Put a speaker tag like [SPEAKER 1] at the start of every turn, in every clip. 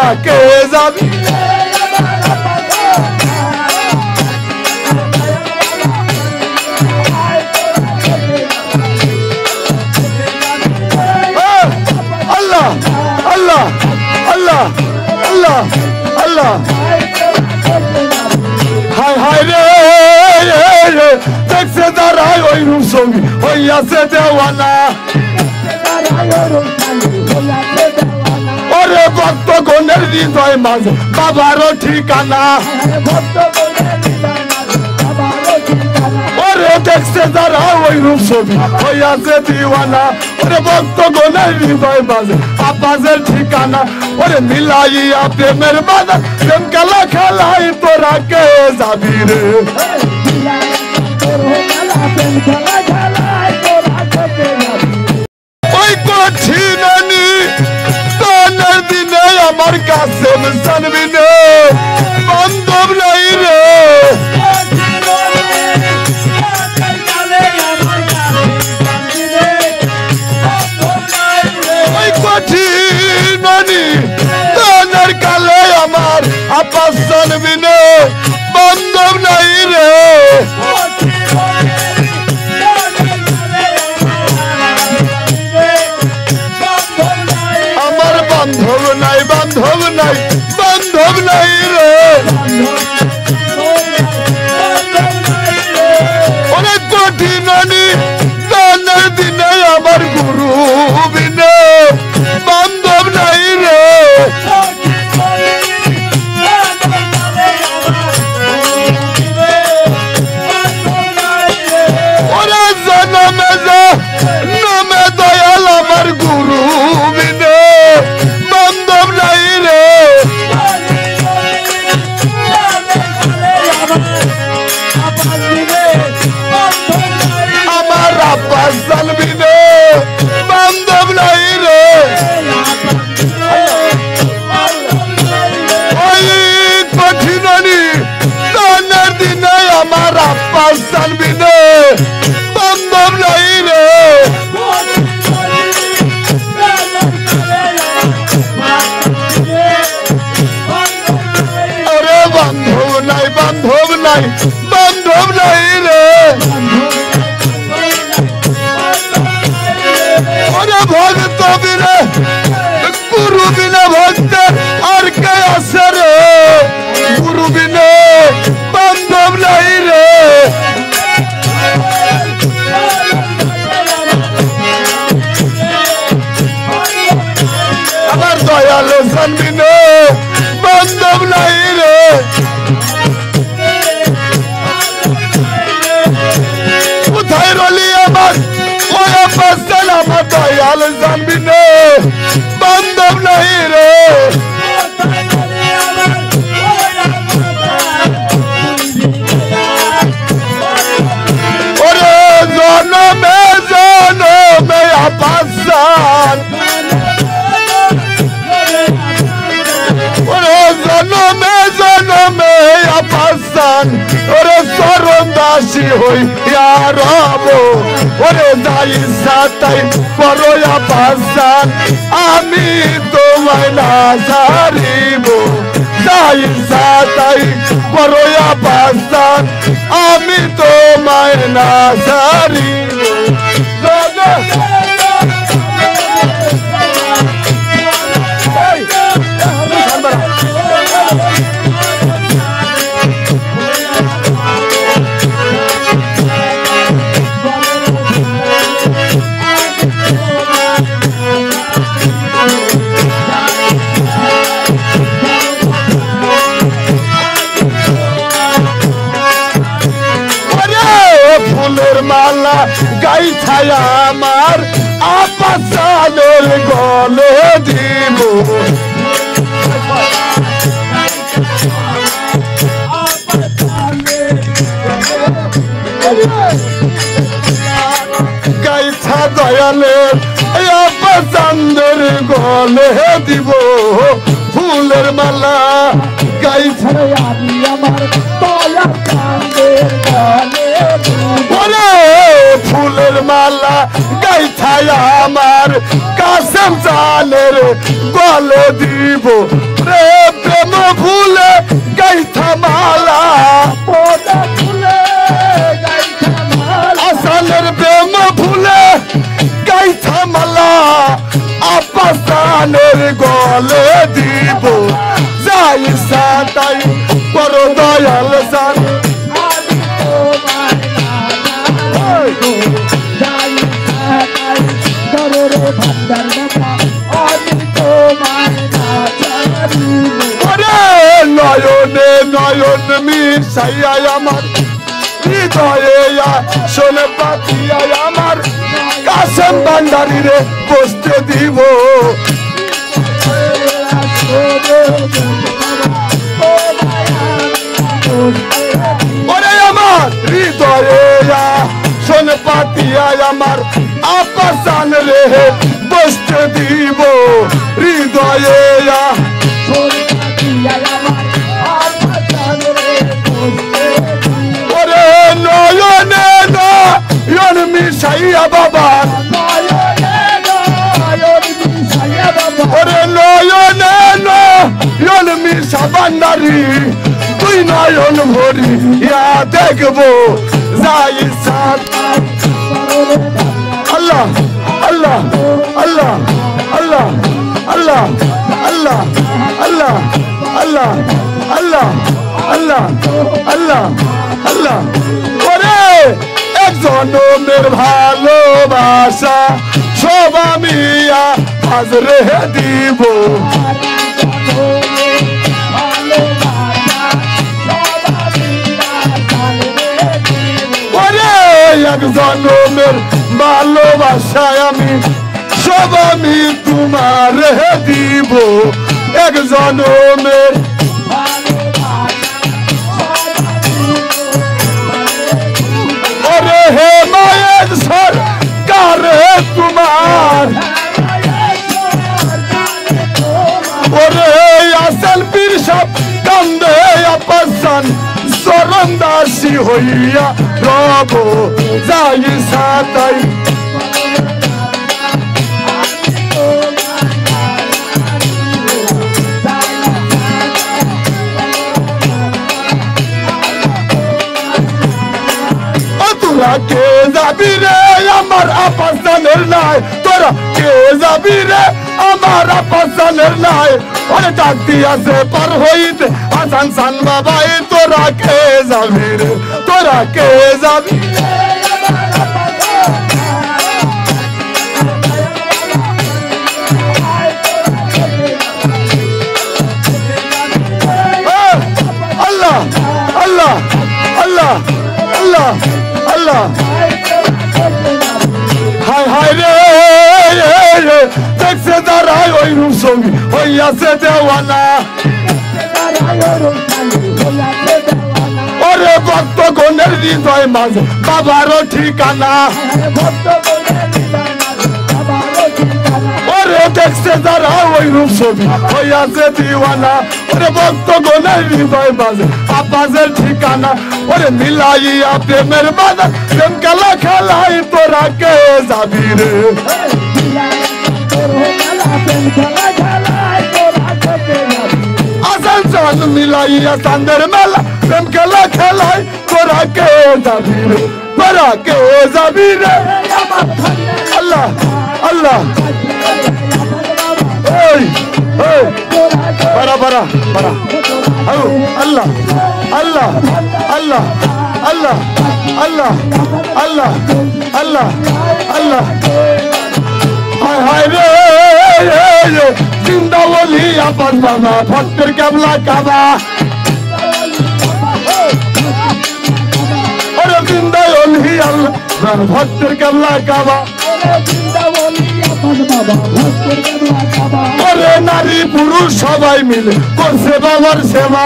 [SPEAKER 1] তোরা কে যাবি আল্লাহ আল্লাহ আল্লাহ আল্লাহ আল্লাহ হায় হায় রে দেখছে দাঁড়ায় ওই রূপ ছবি হইয়াছে দেওয়ানা ওরে ভক্ত গণের হৃদয় মাঝে বাবারও ঠিকানা ওরে দেখছে যারা ওই রূপ ছবি হইয়াছে দিওয়ানা ওরে ভক্ত গণের হৃদয় মাঝে আব্বাসের ঠিকানা ওরে মিলাইয়া প্রেমের বাধা প্রেম খেলা খেলাই তোরা কে যাবি রে ওই কঠিন দিনে আমার কাছে জানবি নে বান্ধব নাই রে ওই কঠিন তোর কালে আমার আপাস জানবি নে বান্ধব নাই রে বান্ধব নাই বান্ধব নাই বান্ধব নাই রে অনেক কঠিন দানের দিনে আমার গুরু বিনে বান্ধব নাই রে ওরে জনমে নামে দয়াল আমার গুরু বিনে বান্ধব নাই রে আমার আব্বাস জানবি নে বান্ধব নাই রে ওই কঠিন দানের দিনে আমার আব্বাস জানবি নে বান্ধব নাই রে বান্ধব নাই বান্ধব নাই বান্ধব নাই রে ওরে ভক্ত বিনে গুরু বিনে ভক্তের আর কে আছে রে গুরু বিনে বান্ধব নাই রে আমার দয়াল জানবি নে বান্ধব নাই রে কোথায় রলি আমার ওই আব্বাস আমার দয়াল জানবি নে বান্ধব নাই রে ওরে জনমে জনমে আব্বাস জনমে জনমে আপাসান ওরে চরণ দাসী হইয়া রব ওরে যাই সাতাই করো আপাসান আমি তোমায় না ছাড়িব যাই সাতাই করো আপাসান আমি তোমায় না ছাড়িব ফুলের মালা গাই ছায়া আমার আপাসানের গলে দিব গাই ছা দয়ালের আপাসানের গলে দিব ফুলের মালা গাই ছায়া আমার দয়া কান্দের গলে ফুলের মালা গাই ছায়া আমার কাসেম জানের গলে দিব রে রেহে দিব যাই সাতাই করো দয়াল সান নয়নে নয়ন মিশাইয়া আমার হৃদয়ে শোনে পাতিয়া আমার কাশেম ভান্ডারী রে বসতে দিব ওরে আমার হৃদয়ে শোনে পাতিয়া আমার আপাসান রে বসতে দিব হৃদয়ে ওরে নয়নে নয়ন মিশাইয়া বাবা ওরে নয়নে নয়ন মিশা ভান্ডারী তুই নয়ন ভরি ইয়া দেখবো যাই সাথ আল্লাহ আল্লাহ আল্লাহ আল্লাহ আল্লাহ আল্লাহ আল্লাহ আল্লাহ আল্লাহ আল্লাহ আল্লাহ আল্লাহ ওরে এক জনমের ভালোবাসা সব আমি আজ রেহে দিব ওরে এক জনমের ভালোবাসায় আমি সব আমি তোমার রেহে দিব এক জনমের ওরে হে মায়ের সরকার তোমার ওরে আসল পীর সব কান্দে আপসান চরণদাসী হইয়া রব যাই সাতাই তোরা কে যাবি রে আমার আপাসানের নাই তোরা কে যাবি রে আমার আপাসানের নাই ওরে ডাক দিয়াছে পার হইতে আসান সান বাবাই তোরা কে যাবি রে তোরা কে যাবি আল্লাহ আল্লাহ আল্লাহ আল্লাহ আল্লাহ হায় হায় রে দেখছে দাঁড়ায় ওই রূপ ছবি হইয়াছে দেওয়ানা ওরে ভক্ত গণের হৃদয় মাঝে বাবারও ঠিকানা ওরে দেখছে যারা ওই রূপ ছবি হইয়াছে দিওয়ানা ওরে ভক্ত গণের হৃদয় মাঝে আপাজের ঠিকানা ওরে মিলাইয়া প্রেমের বাধা প্রেম খেলা খেলাই তোরা কে যাবি রে আসান চাঁদ মিলাইয়া চাঁদের মেলা প্রেম খেলা খেলাই তোরা কে যাবি রে তোরা কে যাবি রে আল্লাহ আল্লাহ বারা বারা বারা আল্লাহ আল্লাহ আল্লাহ আল্লাহ আল্লাহ আল্লাহ আল্লাহ আল্লাহ হায় হায় রে জিন্দা বলি আপন বাবা ভক্তের কেবলা কাবা ওরে জিন্দা বলি আল্লাহ ভক্তের কেবলা কাবা ওরে নারী পুরুষ সবাই মিলে করছে বাবার সেবা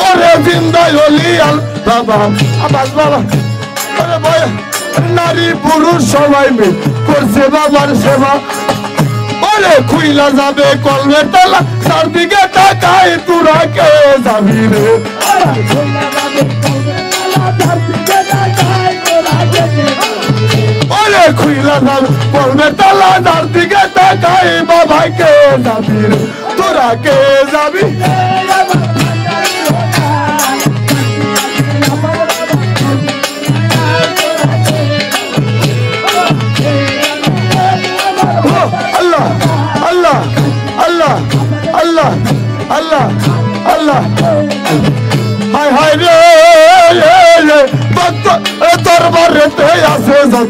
[SPEAKER 1] ওরে জিন্দাই হলি আল বাবা আবাস বাবা ওরে ভয় নারী পুরুষ সবাই মিলে করছে বাবার সেবা ওরে খুইলা যাবে কলমে তালা চারদিকে তাকাই তোরা কে যাবি রে ওরে খুইলা যাবে কলমে তালা চারদিকে তাকাই বাবা কে যাবি রে তোরা কে যাবি